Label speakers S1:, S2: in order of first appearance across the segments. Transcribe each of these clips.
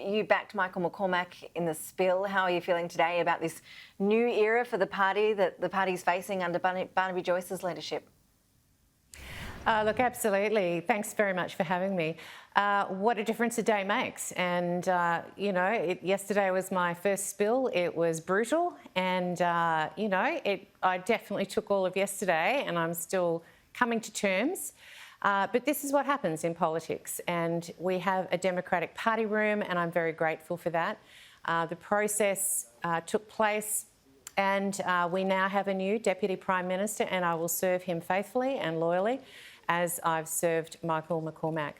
S1: you backed Michael McCormack in the spill. How are you feeling today about this new era for the party that the party's facing under Barnaby Joyce's leadership?
S2: Look, absolutely. Thanks very much for having me. What a difference a day makes. And, yesterday was my first spill. It was brutal. And, I definitely took all of yesterday and I'm still coming to terms. But this is what happens in politics. And we have a Democratic Party room and I'm very grateful for that. The process took place. And we now have a new Deputy Prime Minister and I will serve him faithfully and loyally as I've served Michael McCormack.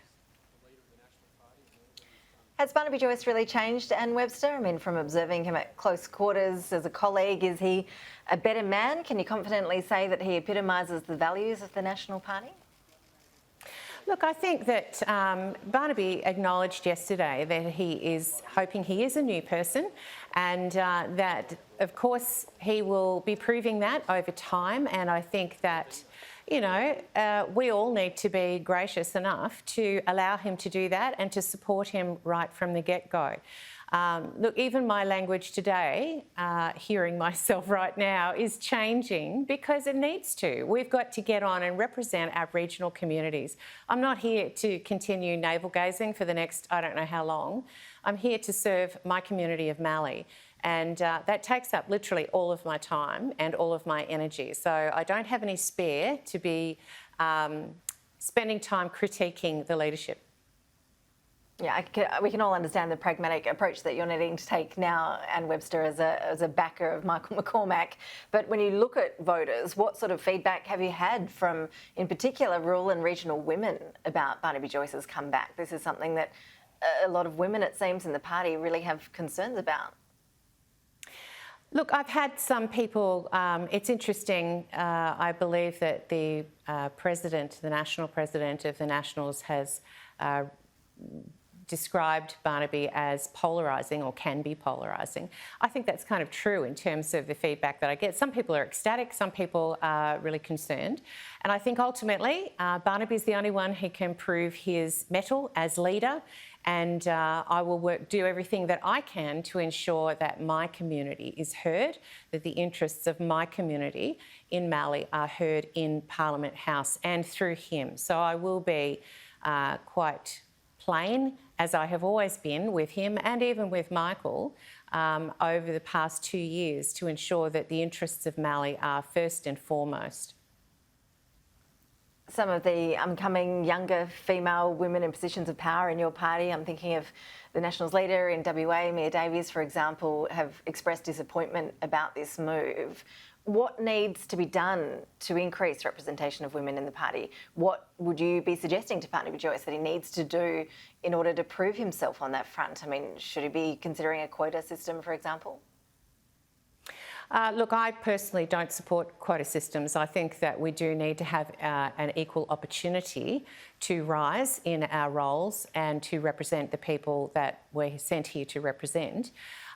S1: Has Barnaby Joyce really changed, Anne Webster? I mean, from observing him at close quarters as a colleague, is he a better man? Can you confidently say that he epitomises the values of the National Party?
S2: Look, I think that Barnaby acknowledged yesterday that he is hoping he is a new person and that, of course, he will be proving that over time. And I think that, we all need to be gracious enough to allow him to do that and to support him right from the get-go. Look, even my language today, hearing myself right now, is changing because it needs to. We've got to get on and represent our regional communities. I'm not here to continue navel-gazing for the next, I don't know how long. I'm here to serve my community of Mallee. And that takes up literally all of my time and all of my energy. So I don't have any spare to be spending time critiquing the leadership.
S1: Yeah, we can all understand the pragmatic approach that you're needing to take now, Anne Webster, as a backer of Michael McCormack. But when you look at voters, what sort of feedback have you had from, in particular, rural and regional women about Barnaby Joyce's comeback? This is something that a lot of women, it seems, in the party really have concerns about.
S2: Look, I've had some people, it's interesting, I believe that the president, the national president of the Nationals has described Barnaby as polarising or can be polarising. I think that's kind of true in terms of the feedback that I get. Some people are ecstatic, some people are really concerned. And I think ultimately Barnaby's the only one who can prove his mettle as leader. And I will do everything that I can to ensure that my community is heard, that the interests of my community in Mallee are heard in Parliament House and through him. So I will be quite plain, as I have always been with him and even with Michael over the past 2 years, to ensure that the interests of Mallee are first and foremost.
S1: Some of the upcoming younger female women in positions of power in your party, I'm thinking of the Nationals leader in WA, Mia Davies, for example, have expressed disappointment about this move. What needs to be done to increase representation of women in the party? What would you be suggesting to Barnaby Joyce that he needs to do in order to prove himself on that front? I mean, should he be considering a quota system, for example?
S2: Look, I personally don't support quota systems. I think that we do need to have an equal opportunity to rise in our roles and to represent the people that we're sent here to represent.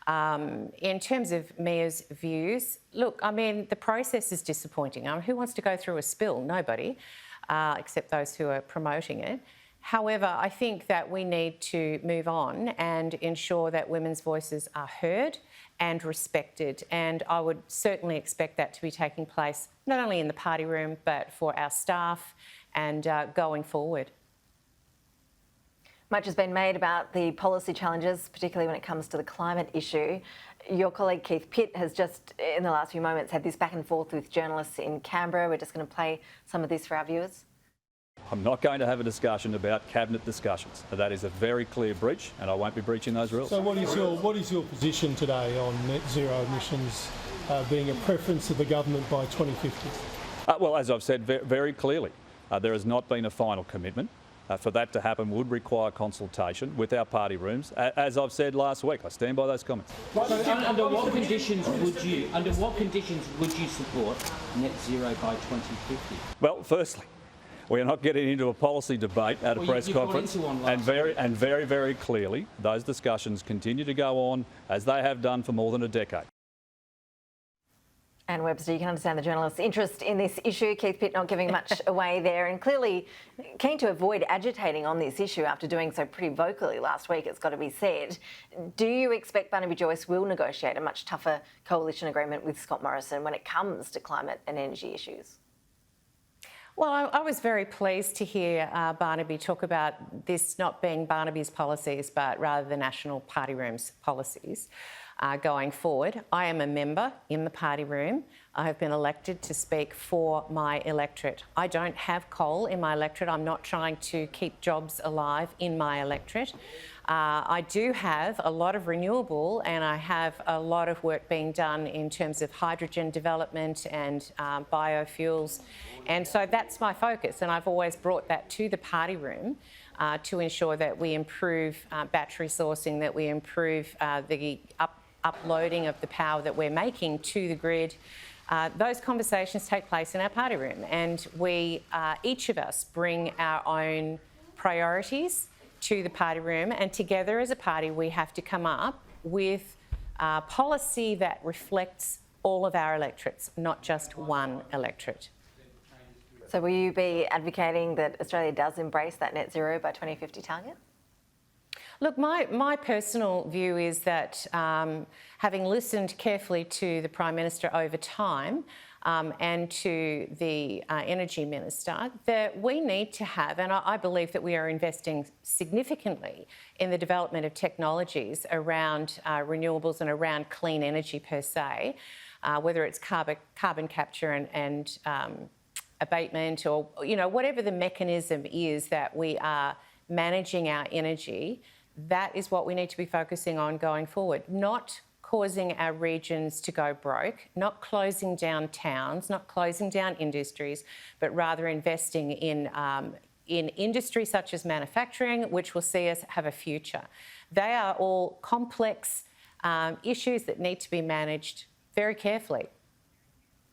S2: In terms of Mia's views, look, I mean, the process is disappointing. Who wants to go through a spill? Nobody, except those who are promoting it. However, I think that we need to move on and ensure that women's voices are heard and respected. And I would certainly expect that to be taking place not only in the party room, but for our staff and going forward.
S1: Much has been made about the policy challenges, particularly when it comes to the climate issue. Your colleague Keith Pitt has just, in the last few moments, had this back and forth with journalists in Canberra. We're just going to play some of this for our viewers.
S3: I'm not going to have a discussion about cabinet discussions. That is a very clear breach, and I won't be breaching those rules.
S4: So what is your position today on net zero emissions being a preference of the government by 2050?
S3: Well, as I've said very clearly, there has not been a final commitment. For that to happen would require consultation with our party rooms. As I've said last week, I stand by those comments.
S5: Under what conditions would you support net zero by 2050?
S3: Well, firstly, we are not getting into a policy debate at a press conference, and very clearly, those discussions continue to go on as they have done for more than a decade.
S1: Anne Webster, you can understand the journalist's interest in this issue. Keith Pitt not giving much away there, and clearly keen to avoid agitating on this issue after doing so pretty vocally last week, it's got to be said. Do you expect Barnaby Joyce will negotiate a much tougher coalition agreement with Scott Morrison when it comes to climate and energy issues?
S2: Well, I was very pleased to hear Barnaby talk about this not being Barnaby's policies, but rather the National Party Room's policies going forward. I am a member in the party room. I have been elected to speak for my electorate. I don't have coal in my electorate. I'm not trying to keep jobs alive in my electorate. I do have a lot of renewable, and I have a lot of work being done in terms of hydrogen development and biofuels. And so that's my focus, and I've always brought that to the party room to ensure that we improve battery sourcing, that we improve the uploading of the power that we're making to the grid. Those conversations take place in our party room, and we, each of us, bring our own priorities to the party room, and together as a party we have to come up with policy that reflects all of our electorates, not just one electorate.
S1: So will you be advocating that Australia does embrace that net zero by 2050 target?
S2: Look, my personal view is that having listened carefully to the Prime Minister over time and to the Energy Minister, that we need to have, and I believe that we are investing significantly in the development of technologies around renewables and around clean energy per se, whether it's carbon capture and abatement, or whatever the mechanism is that we are managing our energy. That is what we need to be focusing on going forward, not causing our regions to go broke, not closing down towns, not closing down industries, but rather investing in industry such as manufacturing, which will see us have a future. They are all complex issues that need to be managed very carefully.